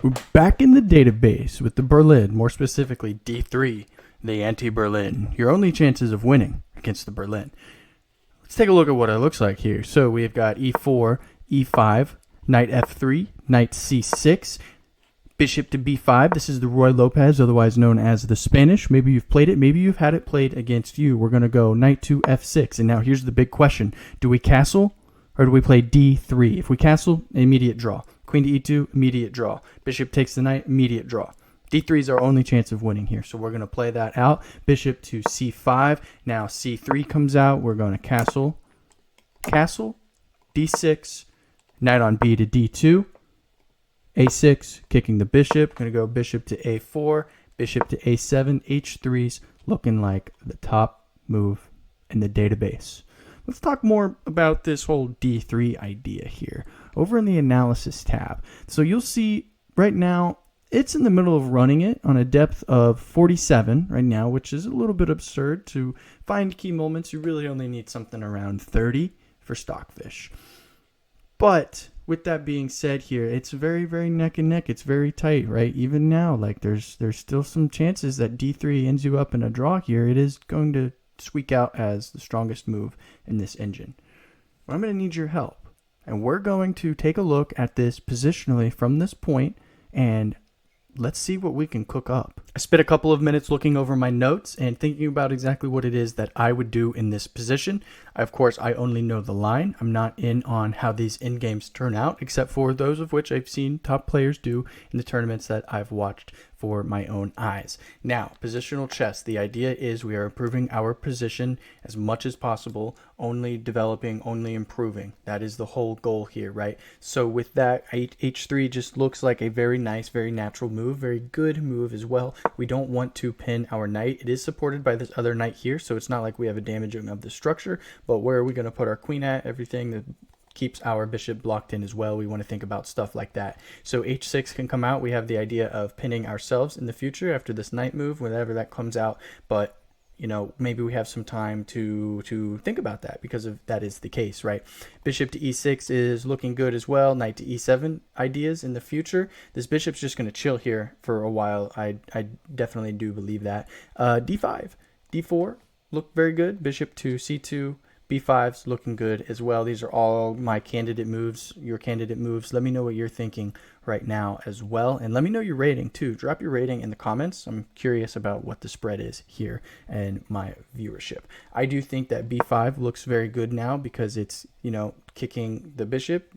We're back in the database with the Berlin, more specifically D3, the anti-Berlin. Your only chances of winning against the Berlin. Let's take a look at what it looks like here. So we've got E4, E5, knight F3, knight C6, bishop to B5. This is the Roy Lopez, otherwise known as the Spanish. Maybe you've played it. Maybe you've had it played against you. We're going to go knight to F6. And now here's the big question. Do we castle or do we play D3? If we castle, immediate draw. Queen to E2, immediate draw. Bishop takes the knight, immediate draw. D3 is our only chance of winning here, so we're going to play that out. Bishop to C5. Now C3 comes out. We're going to castle. Castle. D6. Knight on B to D2. A6, kicking the bishop. Going to go bishop to A4. Bishop to A7. H3's looking like the top move in the database. Let's talk more about this whole D3 idea here over in the analysis tab. So you'll see right now it's in the middle of running it on a depth of 47 right now, which is a little bit absurd. To find key moments, you really only need something around 30 for Stockfish. But with that being said here, it's very, very neck and neck. It's very tight, right? Even now, like there's still some chances that D3 ends you up in a draw here. It is going to squeak out as the strongest move in this engine. But I'm going to need your help. And we're going to take a look at this positionally from this point, and let's see what we can cook up. I spent a couple of minutes looking over my notes and thinking about exactly what it is that I would do in this position. Of course, I only know the line. I'm not in on how these end games turn out, except for those of which I've seen top players do in the tournaments that I've watched for my own eyes. Now, positional chess. The idea is we are improving our position as much as possible, only developing, only improving. That is the whole goal here, right? So with that, H3 just looks like a very nice, very natural move, very good move as well. We don't want to pin our knight. It is supported by this other knight here, so it's not like we have a damaging of the structure, but where are we going to put our queen at? Everything that keeps our bishop blocked in as well. We want to think about stuff like that. So H6 can come out. We have the idea of pinning ourselves in the future after this knight move, whenever that comes out. But you know, maybe we have some time to think about that because of that is the case, right? Bishop to E6 is looking good as well. Knight to E7 ideas in the future. This bishop's just going to chill here for a while. I definitely do believe that. D5, D4 look very good. Bishop to C2. B5's looking good as well. These are all my candidate moves, your candidate moves. Let me know what you're thinking right now as well. And let me know your rating too. Drop your rating in the comments. I'm curious about what the spread is here and my viewership. I do think that B5 looks very good now because it's, you know, kicking the bishop,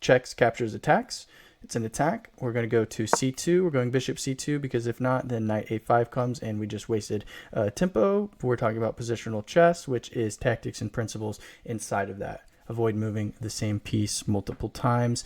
checks, captures, attacks. It's an attack. We're going to go to C2. We're going bishop C2 because if not, then knight A5 comes and we just wasted tempo. We're talking about positional chess, which is tactics and principles inside of that. Avoid moving the same piece multiple times.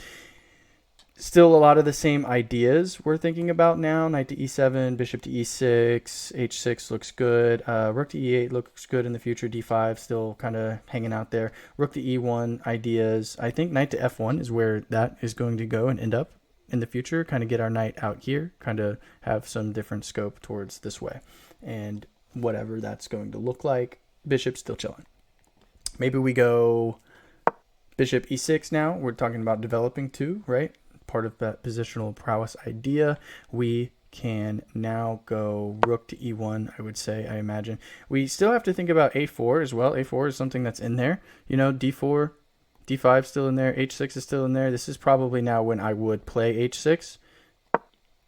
Still a lot of the same ideas we're thinking about now. Knight to E7, bishop to E6, H6 looks good. Rook to E8 looks good in the future. D5 still kind of hanging out there. Rook to E1 ideas. I think knight to F1 is where that is going to go and end up in the future. Kind of get our knight out here. Kind of have some different scope towards this way. And whatever that's going to look like. Bishop still chilling. Maybe we go bishop E6 now. We're talking about developing too, right? Part of that positional prowess idea. We can now go rook to E1, I would say, I imagine. We still have to think about A4 as well. A4 is something that's in there. You know, D4, D5 still in there, H6 is still in there. This is probably now when I would play H6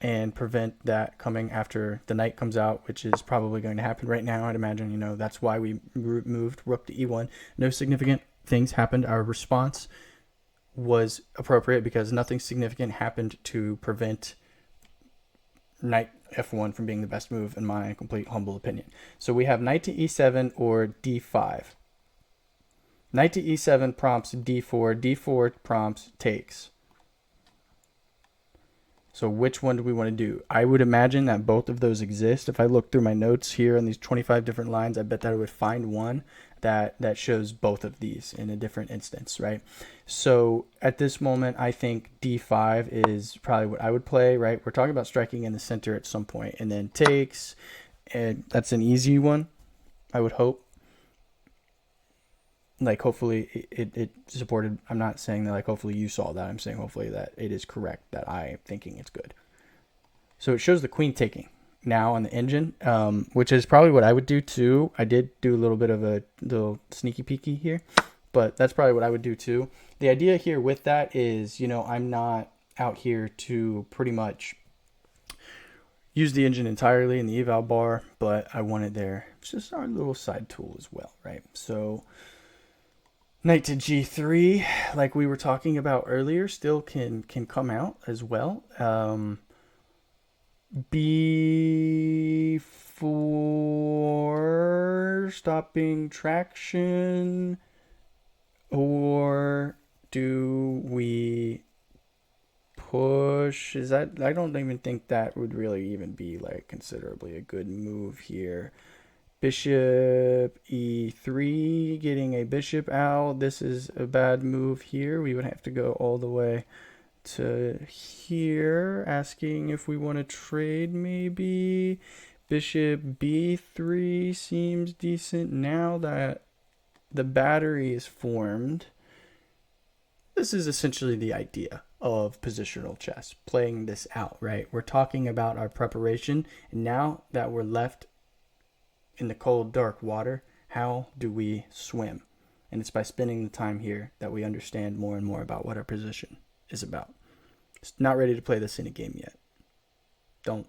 and prevent that coming after the knight comes out, which is probably going to happen right now. I'd imagine, you know, that's why we moved rook to E1. No significant things happened. Our response was appropriate because nothing significant happened to prevent knight F1 from being the best move in my complete humble opinion. So we have knight to E7 or D5. Knight to E7 prompts D4. D4 prompts takes. So which one do we want to do? I would imagine that both of those exist. If I look through my notes here on these 25 different lines, I bet that I would find one that shows both of these in a different instance, right? So at this moment, I think D5 is probably what I would play, right? We're talking about striking in the center at some point, and then takes, and that's an easy one, I would hope. like hopefully it supported. I'm not saying that like hopefully you saw that. I'm saying hopefully that it is correct that I'm thinking it's good. So it shows the queen taking now on the engine, which is probably what I would do too. I did do a little bit of a little sneaky peeky here, but that's probably what I would do too. The idea here with that is, I'm not out here to pretty much use the engine entirely in the eval bar, but I wanted there. It's just our little side tool as well, right? So knight to g3, like we were talking about earlier, still can come out as well. B4, stopping traction, or do we push? Is that, I don't even think that would really even be like considerably a good move here. Bishop e3, getting a bishop out. This is a bad move here. We would have to go all the way to here, asking if we want to trade maybe. Bishop b3 seems decent now that the battery is formed. This is essentially the idea of positional chess, playing this out, right? We're talking about our preparation, and now that we're left in the cold, dark water, how do we swim? And it's by spending the time here that we understand more and more about what our position is about. It's not ready to play this in a game yet. Don't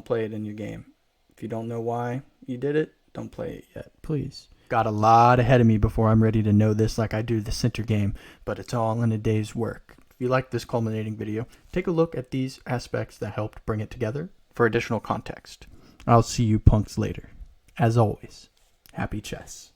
play it in your game. If you don't know why you did it, don't play it yet, please. Got a lot ahead of me before I'm ready to know this like I do the center game, but it's all in a day's work. If you like this culminating video, take a look at these aspects that helped bring it together for additional context. I'll see you punks later. As always, happy chess.